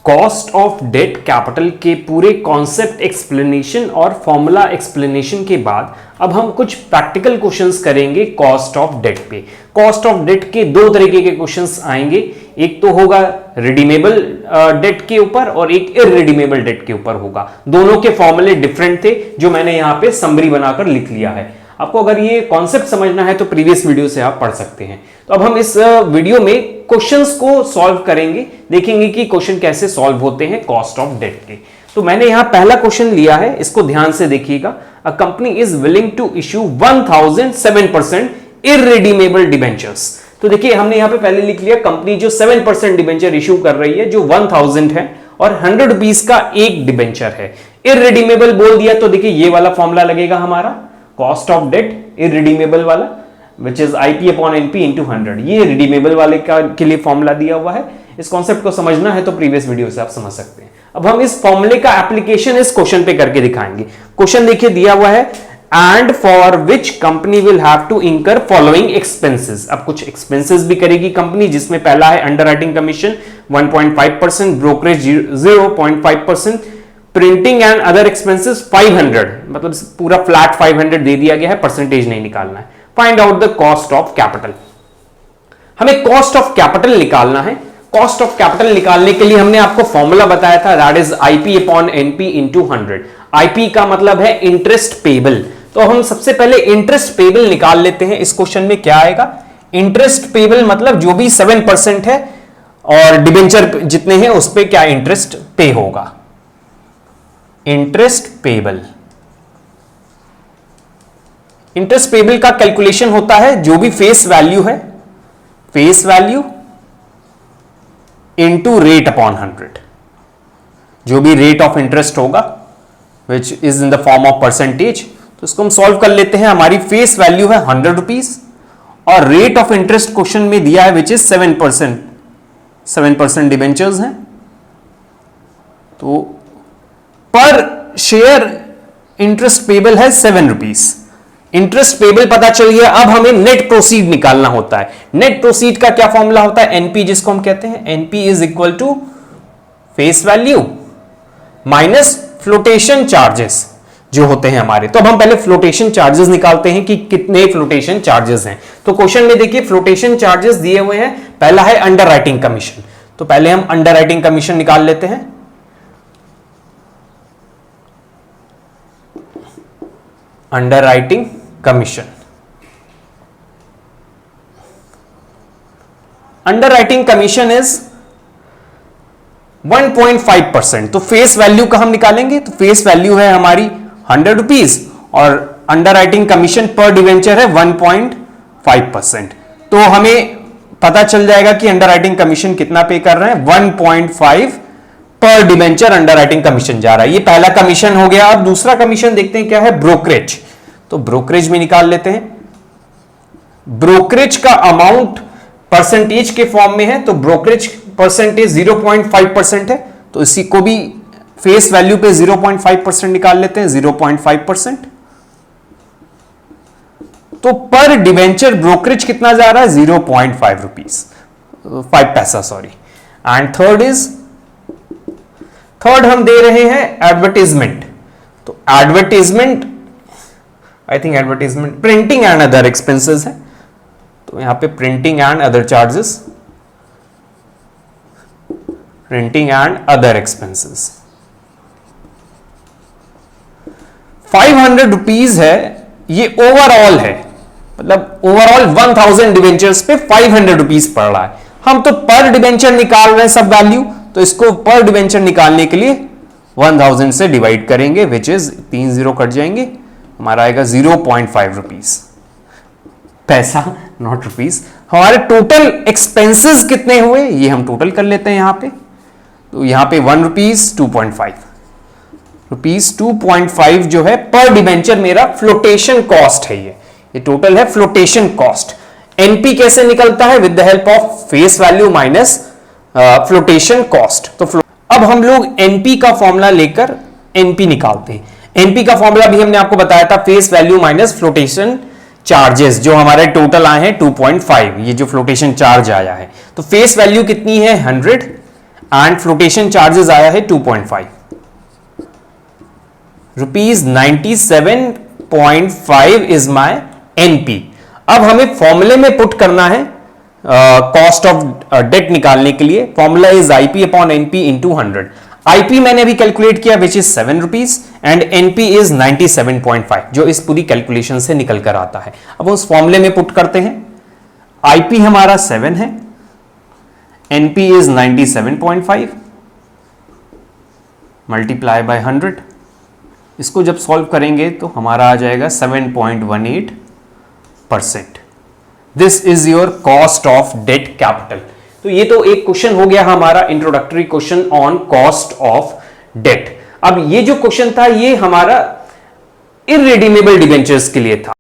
Cost of debt capital के पूरे concept explanation और फॉर्मूला एक्सप्लेनेशन के बाद अब हम कुछ प्रैक्टिकल क्वेश्चंस करेंगे कॉस्ट ऑफ डेट पे। कॉस्ट ऑफ डेट के दो तरीके के क्वेश्चंस आएंगे, एक तो होगा रिडीमेबल डेट के ऊपर और एक इररिडीमेबल डेट के ऊपर होगा। दोनों के फॉर्मूले डिफरेंट थे जो मैंने यहां पे समरी बनाकर लिख लिया है। आपको अगर ये कॉन्सेप्ट समझना है तो प्रीवियस वीडियो से आप पढ़ सकते हैं। तो अब हम इस वीडियो में क्वेश्चंस को सॉल्व करेंगे, देखेंगे कि क्वेश्चन कैसे सॉल्व होते हैं कॉस्ट ऑफ डेट के। तो मैंने यहां पहला क्वेश्चन लिया है, इसको ध्यान से देखिएगा। A company is willing to issue 1007% irredeemable debentures. तो देखिए हमने यहां पे पहले लिख लिया कंपनी जो 7% डिबेंचर इश्यू कर रही है जो 1000 है और 100 रुपीज का एक डिबेंचर है। इररिडीमेबल बोल दिया तो देखिए ये वाला फॉर्मूला लगेगा हमारा कॉस्ट ऑफ डेट इररिडीमेबल वाला, which is IP upon NP into 100। ये रिडीमेबल वाले के लिए फॉर्मूला दिया हुआ है। इस कॉन्सेप्ट को समझना है तो प्रीवियस वीडियो से आप समझ सकते हैं। अब हम इस फॉर्मूले का एप्लीकेशन इस क्वेश्चन पे करके दिखाएंगे। क्वेश्चन देखिए दिया हुआ है and for which company will have to incur following expenses. अब कुछ एक्सपेंसेस भी करेगी कंपनी, जिसमें पहला है underwriting commission 1.5%, brokerage 0.5%, printing and other expenses 500, मतलब पूरा फ्लैट 500 दे दिया गया है, परसेंटेज नहीं निकालना है। Find out the cost of capital. हमें कॉस्ट ऑफ कैपिटल निकालना है। कॉस्ट ऑफ कैपिटल निकालने के लिए हमने आपको फॉर्मूला बताया था, that is IP upon NP into 100। IP का मतलब है इंटरेस्ट पेबल। तो हम सबसे पहले इंटरेस्ट पेबल निकाल लेते हैं। इस क्वेश्चन में क्या आएगा, इंटरेस्ट पेबल मतलब जो भी 7% है और डिबेंचर जितने हैं उस पर क्या इंटरेस्ट पे होगा। इंटरेस्ट पेबल, इंटरेस्ट पेबल का कैलकुलेशन होता है जो भी फेस वैल्यू है, face value into rate upon 100। जो भी रेट ऑफ इंटरेस्ट होगा which is in the form of percentage. तो इसको हम सॉल्व कर लेते हैं। हमारी फेस वैल्यू है 100 रुपीज और रेट ऑफ इंटरेस्ट क्वेश्चन में दिया है विच इज 7%। 7% डिबेंचर्स हैं तो पर शेयर इंटरेस्ट पेबल है 7 रुपीज। इंटरेस्ट पेबल पता चल गया। अब हमें नेट प्रोसीड निकालना होता है। नेट प्रोसीड का क्या फॉर्मूला होता है, NP जिसको हम कहते हैं, NP is equal to face value minus flotation charges जो होते हैं हमारे। तो अब हम पहले फ्लोटेशन चार्जेस निकालते हैं कि कितने फ्लोटेशन चार्जेस हैं। तो क्वेश्चन में देखिए फ्लोटेशन चार्जेस दिए हुए हैं। पहला है अंडरराइटिंग कमीशन, तो पहले हम अंडरराइटिंग कमीशन निकाल लेते हैं। Underwriting commission, underwriting commission is 1.5%। तो फेस वैल्यू का हम निकालेंगे तो फेस वैल्यू है हमारी 100 रुपीज और अंडरराइटिंग कमीशन पर डिवेंचर है 1.5%। तो हमें पता चल जाएगा कि अंडरराइटिंग कमीशन कितना पे कर रहे हैं, 1.5 पर डिवेंचर अंडरराइटिंग कमीशन जा रहा है। ये पहला कमीशन हो गया। अब दूसरा कमीशन देखते हैं क्या है, ब्रोकरेज। तो ब्रोकरेज में निकाल लेते हैं। ब्रोकरेज का अमाउंट परसेंटेज के फॉर्म में है तो ब्रोकरेज परसेंटेज 0.5% है। तो इसी को भी फेस वैल्यू पे 0.5% निकाल लेते हैं, 0.5%। तो पर डिवेंचर ब्रोकरेज कितना जा रहा है, 0.5 रुपीज 5 पैसा सॉरी। एंड थर्ड हम दे रहे हैं एडवर्टीजमेंट। तो advertisement I think advertisement printing and other expenses है। तो यहां पे printing and other charges, printing and other expenses 500 rupees है। ये ओवरऑल है, मतलब ओवरऑल 1000 डिवेंचर्स पे 500 रुपीज पड़ रहा है। हम तो पर डिवेंचर निकाल रहे हैं सब वैल्यू, तो इसको पर डिवेंचर निकालने के लिए 1000 से डिवाइड करेंगे, विच इज 3 जीरो कट जाएंगे, हमारा आएगा 0.5 रुपीज पैसा, नॉट रुपीज। हमारे टोटल एक्सपेंसेस कितने हुए ये हम टोटल कर लेते हैं यहां पे। तो यहां पे 1 रुपीज 2.5 रुपीज 2.5 जो है पर डिवेंचर मेरा फ्लोटेशन कॉस्ट है। ये टोटल है फ्लोटेशन कॉस्ट। NP कैसे निकलता है, with the help of face value minus flotation cost. तो अब हम लोग NP का फॉर्मूला लेकर NP निकालते हैं। NP का फॉर्मूला भी हमने आपको बताया था, face value minus flotation charges, जो हमारे टोटल आए हैं 2.5, ये जो फ्लोटेशन चार्ज आया है। तो फेस वैल्यू कितनी है 100 एंड फ्लोटेशन चार्जेस आया है 2.5 रुपीज 97.5 इज माय एनपी। अब हमें फॉर्मूले में पुट करना है कॉस्ट ऑफ डेट निकालने के लिए। Formula is IP upon NP into 100। IP मैंने अभी कैलकुलेट किया which is 7 rupees and NP is 97.5 जो इस पूरी कैलकुलेशन से निकल कर आता है। अब उस फॉर्मूले में पुट करते हैं। आईपी हमारा 7 है, एनपी इज 97.5 मल्टीप्लाई बाय 100। इसको जब सॉल्व करेंगे तो हमारा आ जाएगा 7.18%। This is your cost of debt capital. तो ये तो एक क्वेश्चन हो गया हमारा introductory question on cost of debt. अब ये जो क्वेश्चन था ये हमारा इररिडीमेबल डिबेंचर्स के लिए था।